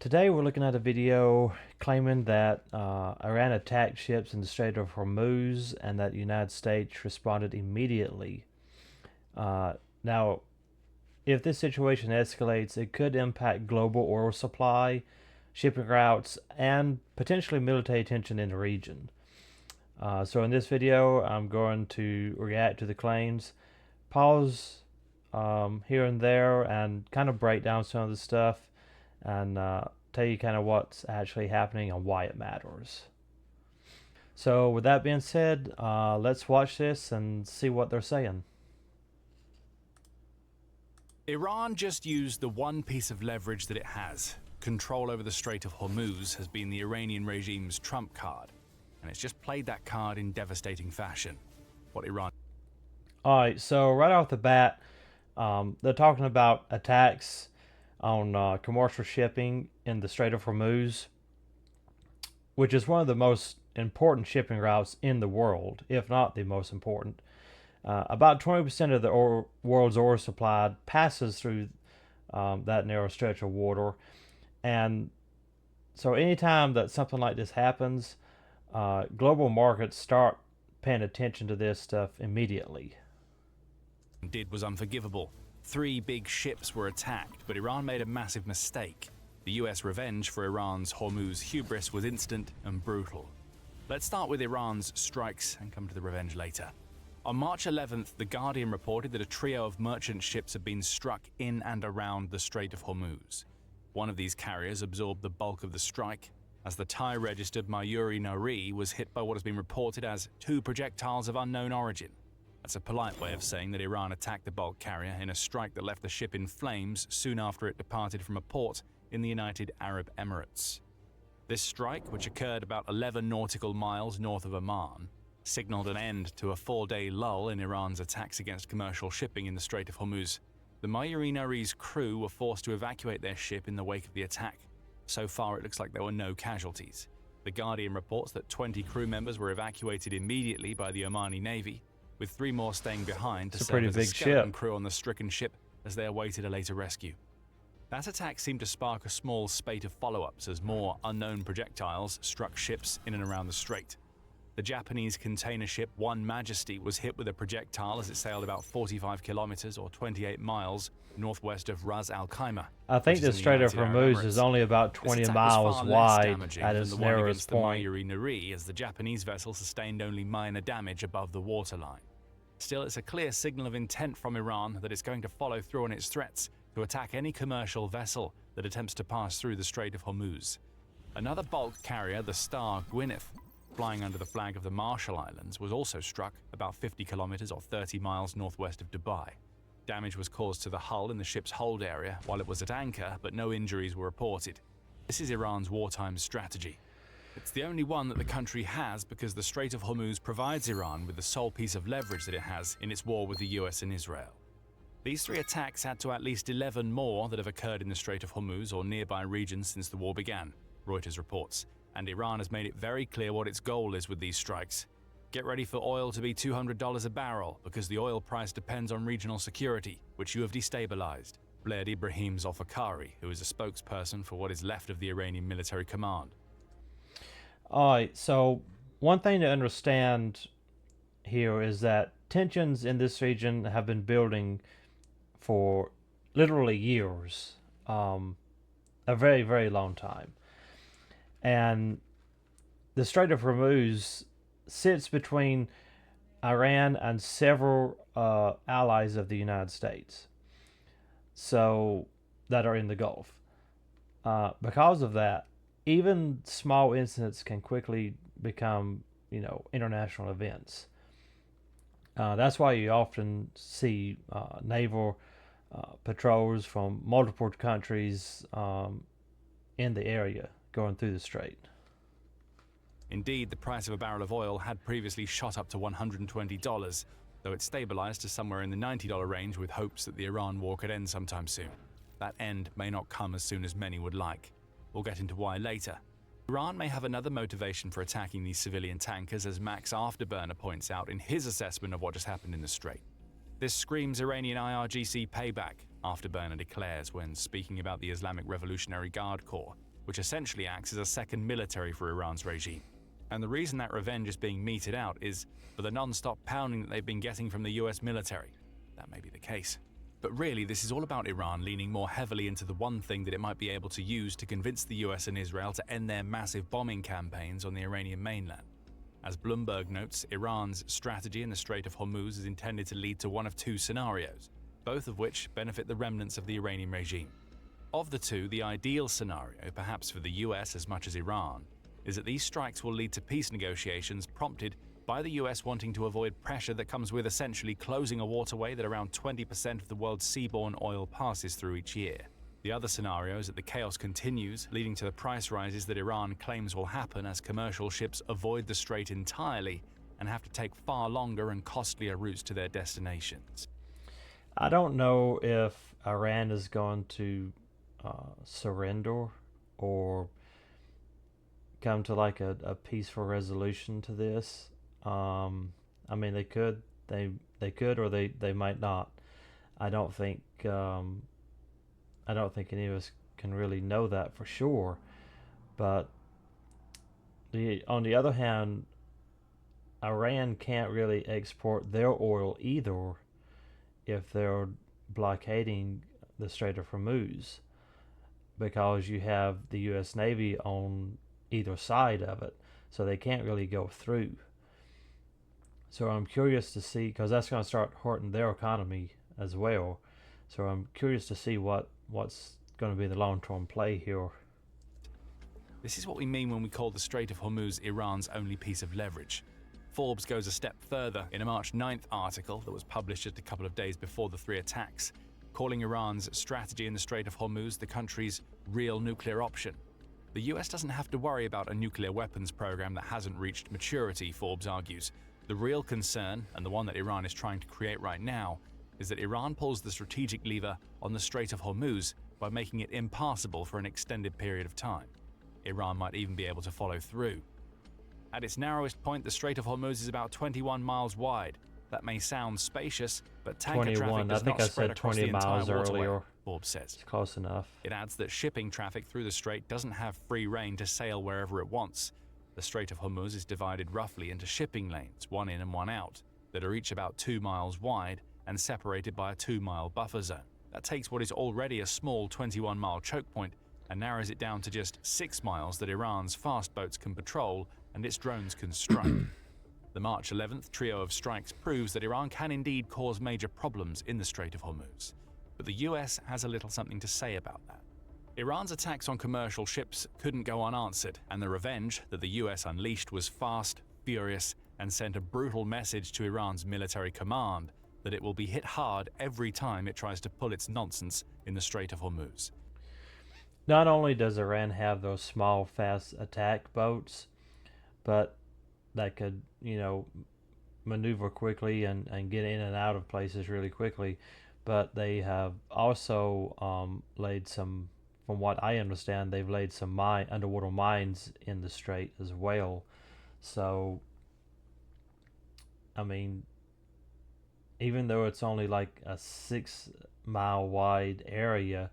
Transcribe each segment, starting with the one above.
Today we're looking at a video claiming that Iran attacked ships in the Strait of Hormuz and that the United States responded immediately. Now, if this situation escalates, it could impact global oil supply, shipping routes, and potentially military tension in the region. So in this video, I'm going to react to the claims, pause here and there, and kind of break down some of the stuff and tell you kind of what's actually happening and why it matters. So with that being said, let's watch this and see what they're saying. Iran just used the one piece of leverage that it has. Control over the Strait of Hormuz has been the Iranian regime's trump card, and it's just played that card in devastating fashion. What Iran... Alright, so right off the bat, they're talking about attacks on commercial shipping in the Strait of Hormuz, which is one of the most important shipping routes in the world, if not the most important. About 20% of the world's oil supply passes through that narrow stretch of water. And so anytime that something like this happens, global markets start paying attention to this stuff immediately. ...did was unforgivable. 3 big ships were attacked, but Iran made a massive mistake. The US revenge for Iran's Hormuz hubris was instant and brutal. Let's start with Iran's strikes and come to the revenge later. On March 11th, The Guardian reported that a trio of merchant ships had been struck in and around the Strait of Hormuz. One of these carriers absorbed the bulk of the strike, as the Thai-registered Mayuri Nari was hit by what has been reported as 2 projectiles of unknown origin. That's a polite way of saying that Iran attacked the bulk carrier in a strike that left the ship in flames soon after it departed from a port in the United Arab Emirates. This strike, which occurred about 11 nautical miles north of Amman, signaled an end to a 4-day lull in Iran's attacks against commercial shipping in the Strait of Hormuz. The Mayuri Nari's crew were forced to evacuate their ship in the wake of the attack. So far, it looks like there were no casualties. The Guardian reports that 20 crew members were evacuated immediately by the Omani Navy, with 3 more staying behind to serve as a skeleton crew on the stricken ship as they awaited a later rescue. That attack seemed to spark a small spate of follow-ups as more unknown projectiles struck ships in and around the strait. The Japanese container ship One Majesty was hit with a projectile as it sailed about 45 kilometers or 28 miles northwest of Ras Al Khaimah. I think the Strait of Hormuz is only about 20 miles wide at its narrowest point. The Mayuri Nari, as the Japanese vessel sustained only minor damage above the waterline. Still, it's a clear signal of intent from Iran that it's going to follow through on its threats to attack any commercial vessel that attempts to pass through the Strait of Hormuz. Another bulk carrier, the Star Gwyneth, flying under the flag of the Marshall Islands, was also struck about 50 kilometers or 30 miles northwest of Dubai. Damage was caused to the hull in the ship's hold area while it was at anchor, but no injuries were reported. This is Iran's wartime strategy. It's the only one that the country has because the Strait of Hormuz provides Iran with the sole piece of leverage that it has in its war with the US and Israel. These 3 attacks add to at least 11 more that have occurred in the Strait of Hormuz or nearby regions since the war began, Reuters reports. And Iran has made it very clear what its goal is with these strikes. Get ready for oil to be $200 a barrel because the oil price depends on regional security, which you have destabilized, blared Ibrahim Zolfikari, who is a spokesperson for what is left of the Iranian military command. Alright, so one thing to understand here is that tensions in this region have been building for literally years, a very, very long time. And the Strait of Hormuz sits between Iran and several allies of the United States, so that are in the Gulf. Because of that, even small incidents can quickly become, international events. That's why you often see naval patrols from multiple countries in the area going through the strait. Indeed, the price of a barrel of oil had previously shot up to $120, though it stabilized to somewhere in the $90 range with hopes that the Iran war could end sometime soon. That end may not come as soon as many would like. We'll get into why later. Iran may have another motivation for attacking these civilian tankers, as Max Afterburner points out in his assessment of what just happened in the Strait. This screams Iranian IRGC payback, Afterburner declares when speaking about the Islamic Revolutionary Guard Corps. which essentially acts as a second military for Iran's regime. And the reason that revenge is being meted out is for the non-stop pounding that they've been getting from the US military. That may be the case. But really, this is all about Iran leaning more heavily into the one thing that it might be able to use to convince the US and Israel to end their massive bombing campaigns on the Iranian mainland. As Bloomberg notes, Iran's strategy in the Strait of Hormuz is intended to lead to one of two scenarios, both of which benefit the remnants of the Iranian regime. Of the two, the ideal scenario, perhaps for the US as much as Iran, is that these strikes will lead to peace negotiations prompted by the US wanting to avoid pressure that comes with essentially closing a waterway that around 20% of the world's seaborne oil passes through each year. The other scenario is that the chaos continues, leading to the price rises that Iran claims will happen as commercial ships avoid the strait entirely and have to take far longer and costlier routes to their destinations. I don't know if Iran is going to surrender or come to like a peaceful resolution to this. I mean, they could, or they might not. I don't think any of us can really know that for sure. But on the other hand, Iran can't really export their oil either if they're blockading the Strait of Hormuz, because you have the U.S. Navy on either side of it, so they can't really go through. So I'm curious to see, because that's going to start hurting their economy as well. So I'm curious to see what's going to be the long-term play here. This is what we mean when we call the Strait of Hormuz Iran's only piece of leverage. Forbes goes a step further in a March 9th article that was published just a couple of days before the three attacks, calling Iran's strategy in the Strait of Hormuz the country's real nuclear option. The US doesn't have to worry about a nuclear weapons program that hasn't reached maturity, Forbes argues. The real concern, and the one that Iran is trying to create right now, is that Iran pulls the strategic lever on the Strait of Hormuz by making it impassable for an extended period of time. Iran might even be able to follow through. At its narrowest point, the Strait of Hormuz is about 21 miles wide. That may sound spacious, but tanker traffic does not spread across the entire waterway, Forbes says. It's close enough. It adds that shipping traffic through the strait doesn't have free rein to sail wherever it wants. The Strait of Hormuz is divided roughly into shipping lanes, one in and one out, that are each about 2 miles wide and separated by a 2-mile buffer zone. That takes what is already a small 21-mile choke point and narrows it down to just 6 miles that Iran's fast boats can patrol and its drones can strike. The March 11th trio of strikes proves that Iran can indeed cause major problems in the Strait of Hormuz. But the US has a little something to say about that. Iran's attacks on commercial ships couldn't go unanswered, and the revenge that the US unleashed was fast, furious, and sent a brutal message to Iran's military command that it will be hit hard every time it tries to pull its nonsense in the Strait of Hormuz. Not only does Iran have those small, fast attack boats, but that could, maneuver quickly and get in and out of places really quickly, but they have also laid some, from what I understand, they've laid some underwater mines in the strait as well. So, I mean, even though it's only like a 6-mile wide area,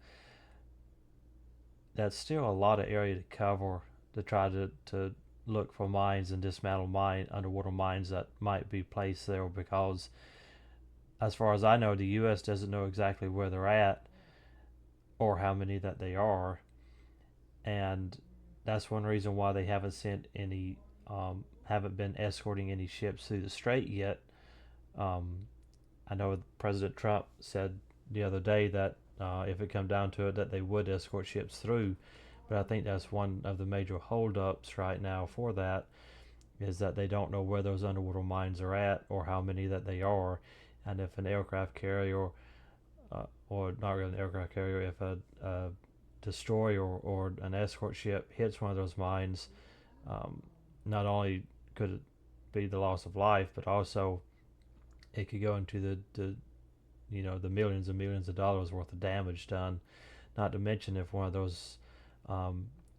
that's still a lot of area to cover to try to look for mines and dismantle underwater mines that might be placed there, because as far as I know, the U.S. doesn't know exactly where they're at or how many that they are, and that's one reason why they haven't sent any, haven't been escorting any ships through the strait yet. I know President Trump said the other day that if it come down to it, that they would escort ships through, but I think that's one of the major holdups right now for that, is that they don't know where those underwater mines are at or how many that they are, and if an aircraft carrier, or not really an aircraft carrier, if a destroyer or an escort ship hits one of those mines, not only could it be the loss of life, but also it could go into the millions and millions of dollars worth of damage done. Not to mention if one of those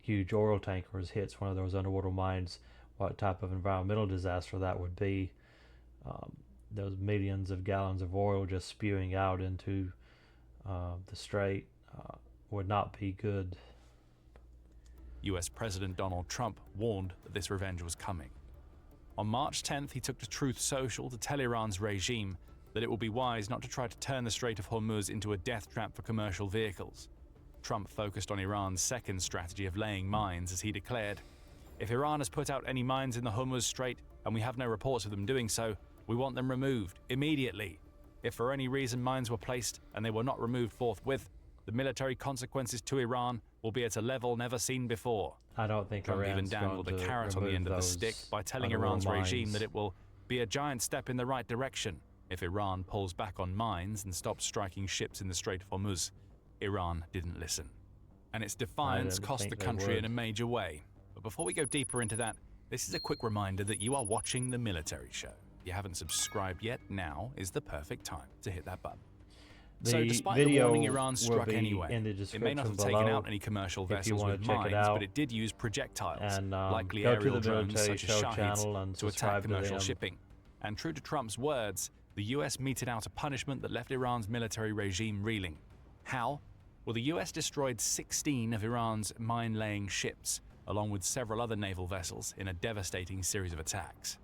huge oil tankers hits one of those underwater mines, what type of environmental disaster that would be. Those millions of gallons of oil just spewing out into the strait would not be good. US President Donald Trump warned that this revenge was coming. On March 10th, he took to Truth Social to tell Iran's regime that it will be wise not to try to turn the Strait of Hormuz into a death trap for commercial vehicles. Trump focused on Iran's second strategy of laying mines as he declared, "If Iran has put out any mines in the Hormuz Strait and we have no reports of them doing so, we want them removed immediately. If for any reason mines were placed and they were not removed forthwith, the military consequences to Iran will be at a level never seen before." I don't think Trump even Iran's dangled going a to carrot on the end of the remove stick those by telling underwater Iran's regime mines. that it will be a giant step in the right direction if Iran pulls back on mines and stops striking ships in the Strait of Hormuz. Iran didn't listen. And its defiance didn't cost the think they country in would. a major way. But before we go deeper into that, this is a quick reminder that you are watching The Military Show. If you haven't subscribed yet, now is the perfect time to hit that button. So The despite the video warning Iran will struck be anyway, in the it may description not have taken below out any commercial if you vessels wanna with check it mines, out. but it did use projectiles, And likely go to aerial the drones Military such as Show Shahids, channel and to attack subscribe to commercial them. shipping. And true to Trump's words, the US meted out a punishment that left Iran's military regime reeling. How? Well, the US destroyed 16 of Iran's mine-laying ships, along with several other naval vessels, in a devastating series of attacks.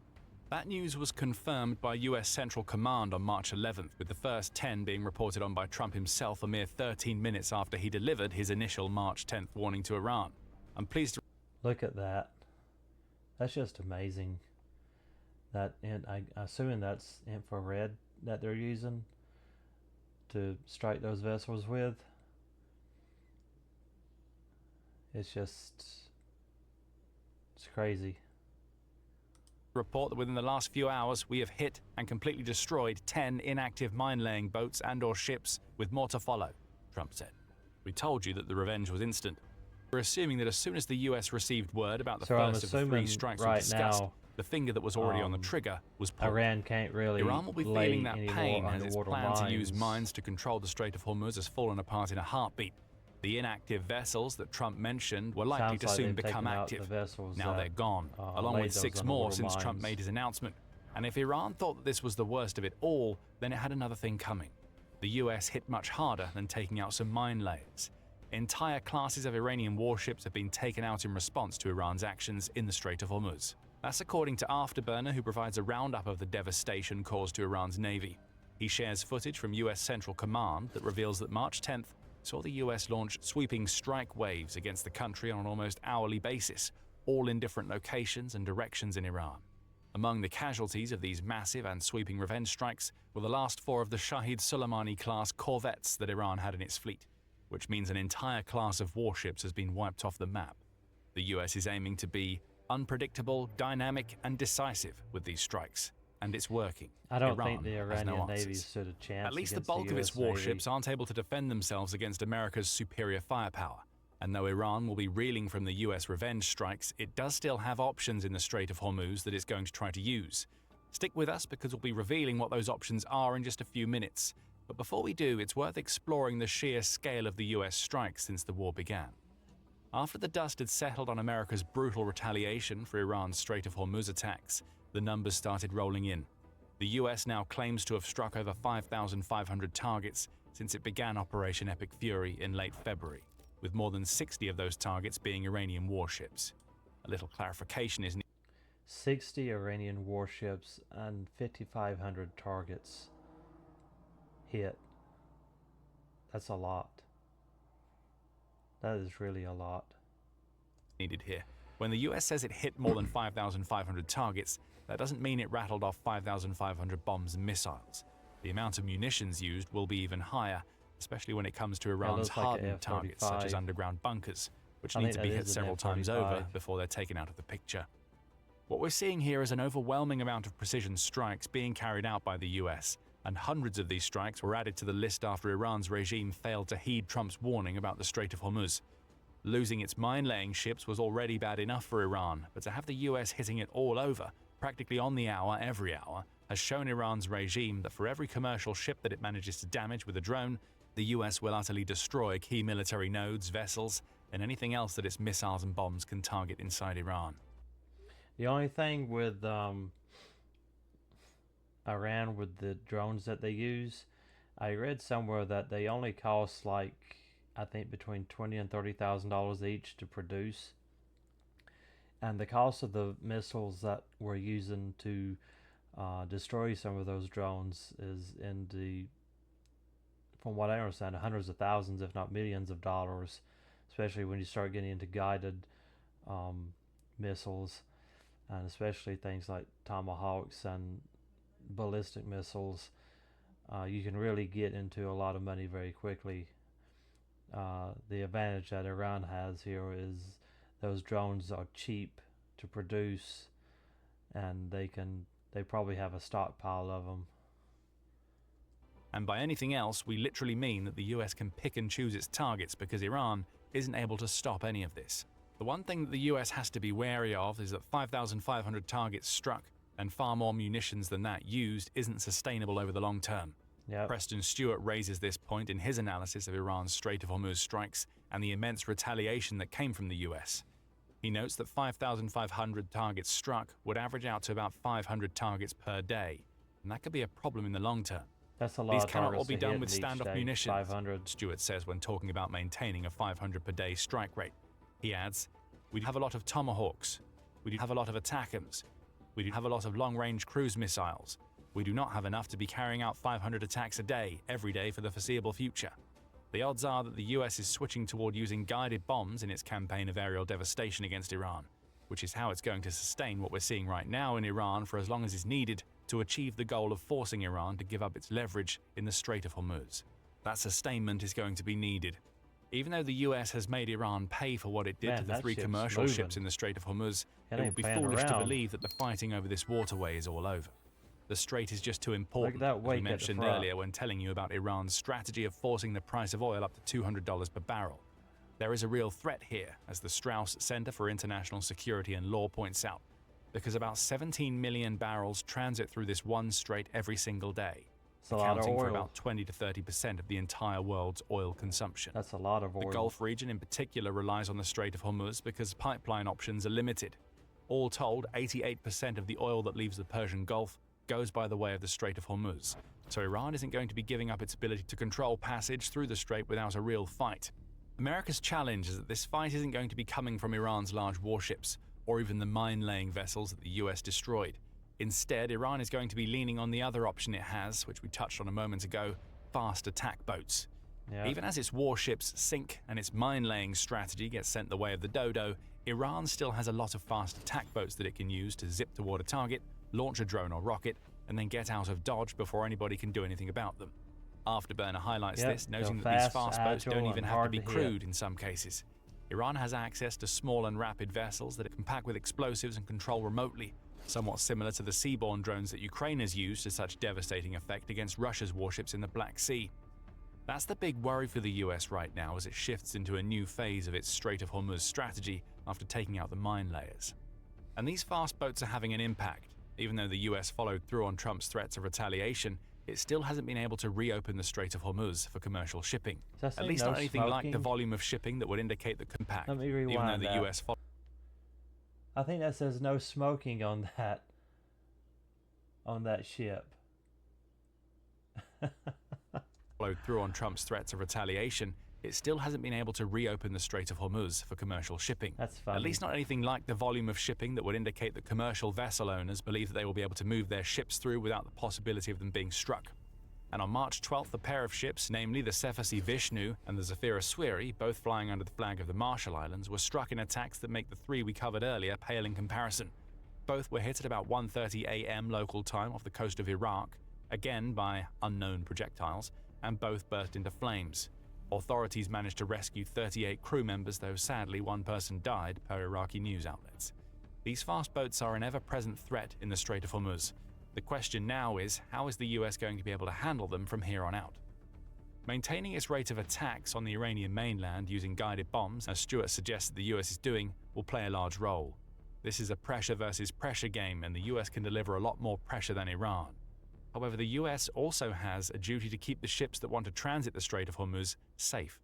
That news was confirmed by US Central Command on March 11th, with the first 10 being reported on by Trump himself a mere 13 minutes after he delivered his initial March 10th warning to Iran. I'm pleased to Look at that. That's just amazing. That, and I assuming that's infrared that they're using to strike those vessels with. It's crazy. report that within the last few hours we have hit and completely destroyed 10 inactive mine-laying boats and/or ships, with more to follow, Trump said. "We told you that the revenge was instant. We're assuming that as soon as the US received word about the So I'm first of the 3 assuming strikes we right discussed, now, the finger that was already on the trigger was pulled. Iran can't really Iran will be lay feeling that any pain more as its underwater plan to use mines. mines to control the Strait of Hormuz has fallen apart in a heartbeat. The inactive vessels that Trump mentioned were likely Sounds to like soon they've become taken out active. the vessels Now that, they're gone, along laid with those 6 more underwater since Trump mines. made his announcement. And if Iran thought that this was the worst of it all, then it had another thing coming. The US hit much harder than taking out some mine layers. Entire classes of Iranian warships have been taken out in response to Iran's actions in the Strait of Hormuz. That's according to Afterburner, who provides a roundup of the devastation caused to Iran's navy. He shares footage from US Central Command that reveals that March 10th saw the US launch sweeping strike waves against the country on an almost hourly basis, all in different locations and directions in Iran. Among the casualties of these massive and sweeping revenge strikes were the last 4 of the Shahid Soleimani-class corvettes that Iran had in its fleet, which means an entire class of warships has been wiped off the map. The US is aiming to be unpredictable, dynamic, and decisive with these strikes, and it's working. I don't Iran think the has no Iranian Navy answers. stood a chance. At least the against bulk of its US Navy. warships aren't able to defend themselves against America's superior firepower. And though Iran will be reeling from the US revenge strikes, it does still have options in the Strait of Hormuz that it's going to try to use. Stick with us because we'll be revealing what those options are in just a few minutes. But before we do, it's worth exploring the sheer scale of the US strikes since the war began. After the dust had settled on America's brutal retaliation for Iran's Strait of Hormuz attacks, the numbers started rolling in. The US now claims to have struck over 5,500 targets since it began Operation Epic Fury in late February, with more than 60 of those targets being Iranian warships. A little clarification is needed. 60 Iranian warships and 5,500 targets hit. That's a lot. That is really a lot. Needed here. When the US says it hit more than 5,500 targets, that doesn't mean it rattled off 5,500 bombs and missiles. The amount of munitions used will be even higher, especially when it comes to Iran's looks like a hardened targets such as F-35. underground bunkers, which I need think to be that hit is an several times over F-35. before they're taken out of the picture. What we're seeing here is an overwhelming amount of precision strikes being carried out by the US, and hundreds of these strikes were added to the list after Iran's regime failed to heed Trump's warning about the Strait of Hormuz. Losing its mine-laying ships was already bad enough for Iran, but to have the US hitting it all over, practically on the hour, every hour, has shown Iran's regime that for every commercial ship that it manages to damage with a drone, the US will utterly destroy key military nodes, vessels, and anything else that its missiles and bombs can target inside Iran. The only thing with Iran with the drones that they use, I read somewhere that they only cost like I think between $20,000 and $30,000 each to produce. And the cost of the missiles that we're using to destroy some of those drones is in the, from what I understand, hundreds of thousands, if not millions of dollars, especially when you start getting into guided um, missiles, and especially things like tomahawks and ballistic missiles. You can really get into a lot of money very quickly. The advantage that Iran has here is those drones are cheap to produce, and they probably have a stockpile of them. And by anything else, we literally mean that the US can pick and choose its targets because Iran isn't able to stop any of this. The one thing that the US has to be wary of is that 5,500 targets struck and far more munitions than that used isn't sustainable over the long term. Yep. Preston Stewart raises this point in his analysis of Iran's Strait of Hormuz strikes and the immense retaliation that came from the US. He notes that 5,500 targets struck would average out to about 500 targets per day, and that could be a problem in the long term. That's a lot. These of cannot all targets be to done hit with in each standoff day. munitions, 500. Stewart says when talking about maintaining a 500 per day strike rate. He adds, "We have a lot of Tomahawks. We do have a lot of ATACMS. We do have a lot of long-range cruise missiles. We do not have enough to be carrying out 500 attacks a day, every day for the foreseeable future." The odds are that the US is switching toward using guided bombs in its campaign of aerial devastation against Iran, which is how it's going to sustain what we're seeing right now in Iran for as long as is needed to achieve the goal of forcing Iran to give up its leverage in the Strait of Hormuz. That sustainment is going to be needed. Even though the US has made Iran pay for what it did to the that 3 ship's commercial moving. ships in the Strait of Hormuz, It it ain't would be playing foolish to around. believe that the fighting over this waterway is all over. The strait is just too important, that as we wake at the mentioned front. earlier when telling you about Iran's strategy of forcing the price of oil up to $200 per barrel. There is a real threat here, as the Strauss Center for International Security and Law points out, because about 17 million barrels transit through this one strait every single day, It's a lot of accounting for oil. about 20 to 30% of the entire world's oil consumption. That's a lot of oil. The Gulf region in particular relies on the Strait of Hormuz because pipeline options are limited. All told, 88% of the oil that leaves the Persian Gulf goes by the way of the Strait of Hormuz, so Iran isn't going to be giving up its ability to control passage through the strait without a real fight. America's challenge is that this fight isn't going to be coming from Iran's large warships, or even the mine-laying vessels that the US destroyed. Instead, Iran is going to be leaning on the other option it has, which we touched on a moment ago, fast attack boats. Yeah. Even as its warships sink and its mine-laying strategy gets sent the way of the dodo, Iran still has a lot of fast attack boats that it can use to zip toward a target, launch a drone or rocket, and then get out of Dodge before anybody can do anything about them. Afterburner highlights Yep, this, noting they're that these fast, fast boats agile, don't even and have to hard be to hit. crewed in some cases. Iran has access to small and rapid vessels that it can pack with explosives and control remotely, somewhat similar to the seaborne drones that Ukraine has used to such devastating effect against Russia's warships in the Black Sea. That's the big worry for the US right now as it shifts into a new phase of its Strait of Hormuz strategy after taking out the mine layers. And these fast boats are having an impact. Even though the US followed through on Trump's threats of retaliation, it still hasn't been able to reopen the Strait of Hormuz for commercial shipping. Does that say At least no not anything like the smoking? volume of shipping that would indicate the compact. Let me Even though rewind the that. US I think that says no smoking on that ship. followed through on Trump's threats of retaliation, it still hasn't been able to reopen the Strait of Hormuz for commercial shipping. That's funny. At least not anything like the volume of shipping that would indicate that commercial vessel owners believe that they will be able to move their ships through without the possibility of them being struck. And on March 12th, a pair of ships, namely the Cephasi Vishnu and the Zafira Swiri, both flying under the flag of the Marshall Islands, were struck in attacks that make the 3 we covered earlier pale in comparison. Both were hit at about 1:30 a.m. local time off the coast of Iraq, again by unknown projectiles, and both burst into flames. Authorities managed to rescue 38 crew members, though sadly one person died, per Iraqi news outlets. These fast boats are an ever-present threat in the Strait of Hormuz. The question now is, how is the US going to be able to handle them from here on out? Maintaining its rate of attacks on the Iranian mainland using guided bombs, as Stewart suggests that the US is doing, will play a large role. This is a pressure versus pressure game, and the US can deliver a lot more pressure than Iran. However, the US also has a duty to keep the ships that want to transit the Strait of Hormuz safe.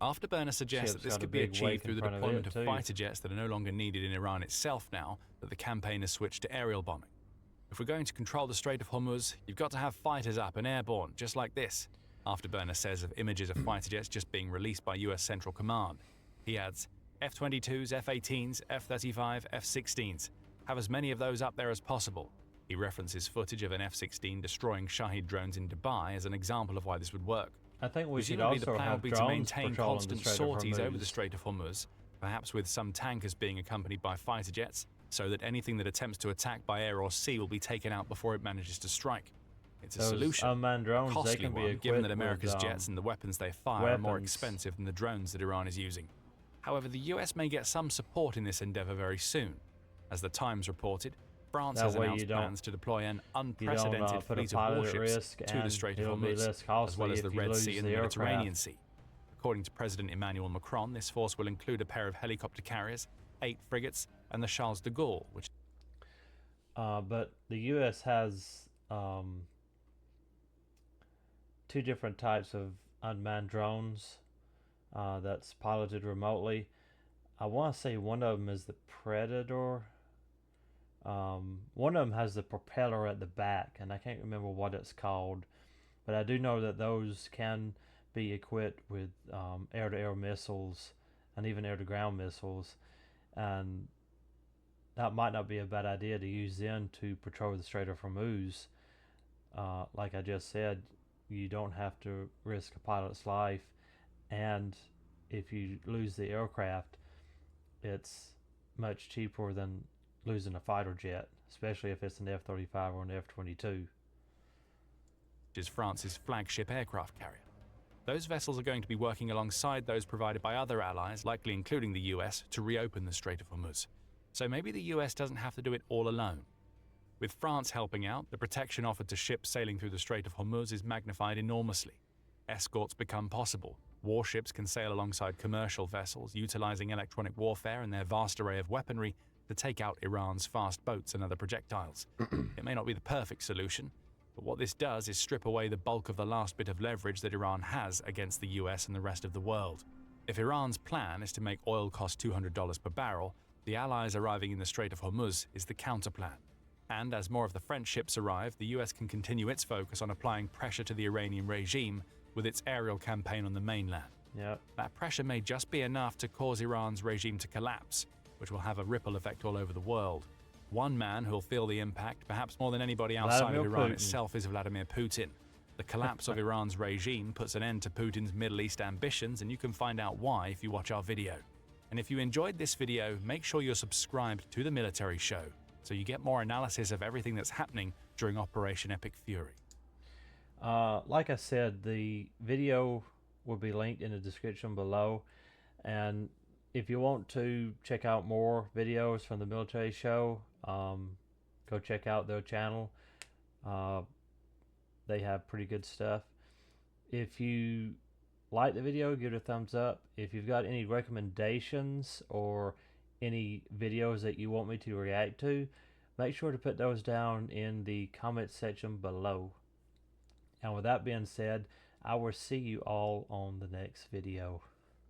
Afterburner suggests that Ship's this got a could be big achieved wake through in the front of deployment it, of too. fighter jets that are no longer needed in Iran itself now that the campaign has switched to aerial bombing. If we're going to control the Strait of Hormuz, you've got to have fighters up and airborne, just like this, Afterburner says of images of fighter jets just being released by US Central Command. He adds, F-22s, F-18s, F-35, F-16s. Have as many of those up there as possible. He references footage of an F-16 destroying Shahid drones in Dubai as an example of why this would work. I think we should Presumably the also plan have would be to drones maintain patrolling constant the Strait of sorties over the Hormuz. Strait of Hormuz, perhaps with some tankers being accompanied by fighter jets, so that anything that attempts to attack by air or sea will be taken out before it manages to strike. It's a Those solution, unmanned a drones, they costly can be one, given given that America's with, jets and the weapons they fire are more weapons. expensive than the drones that Iran is using. However, the US may get some support in this endeavor very soon. As the Times reported, France has announced plans to deploy an unprecedented fleet of warships to the Strait of Hormuz, as well as the Red Sea and the Mediterranean Sea. According to President Emmanuel Macron, this force will include a pair of helicopter carriers, 8 frigates, and the Charles de Gaulle, which... But the U.S. has 2 different types of unmanned drones that's piloted remotely. I want to say one of them is the Predator. One of them has the propeller at the back, and I can't remember what it's called. But I do know that those can be equipped with air-to-air missiles and even air-to-ground missiles. And that might not be a bad idea to use them to patrol the Strait of Hormuz. Like I just said, you don't have to risk a pilot's life, and if you lose the aircraft, it's much cheaper than losing a fighter jet, especially if it's an F-35 or an F-22. Is France's flagship aircraft carrier. Those vessels are going to be working alongside those provided by other allies, likely including the US, to reopen the Strait of Hormuz. So maybe the US doesn't have to do it all alone. With France helping out, the protection offered to ships sailing through the Strait of Hormuz is magnified enormously. Escorts become possible. Warships can sail alongside commercial vessels, utilizing electronic warfare and their vast array of weaponry to take out Iran's fast boats and other projectiles. It may not be the perfect solution, but what this does is strip away the bulk of the last bit of leverage that Iran has against the US and the rest of the world. If Iran's plan is to make oil cost $200 per barrel, the allies arriving in the Strait of Hormuz is the counterplan. And as more of the French ships arrive, the US can continue its focus on applying pressure to the Iranian regime with its aerial campaign on the mainland. Yep. That pressure may just be enough to cause Iran's regime to collapse, which will have a ripple effect all over the world. One man who'll feel the impact, perhaps more than anybody outside of Iran itself, is Vladimir Putin. The collapse of Iran's regime puts an end to Putin's Middle East ambitions, and you can find out why if you watch our video. And if you enjoyed this video, make sure you're subscribed to The Military Show, so you get more analysis of everything that's happening during Operation Epic Fury. Like I said, the video will be linked in the description below, and if you want to check out more videos from The Military Show, go check out their channel. They have pretty good stuff. If you like the video, give it a thumbs up. If you've got any recommendations or any videos that you want me to react to, make sure to put those down in the comment section below. And with that being said, I will see you all on the next video.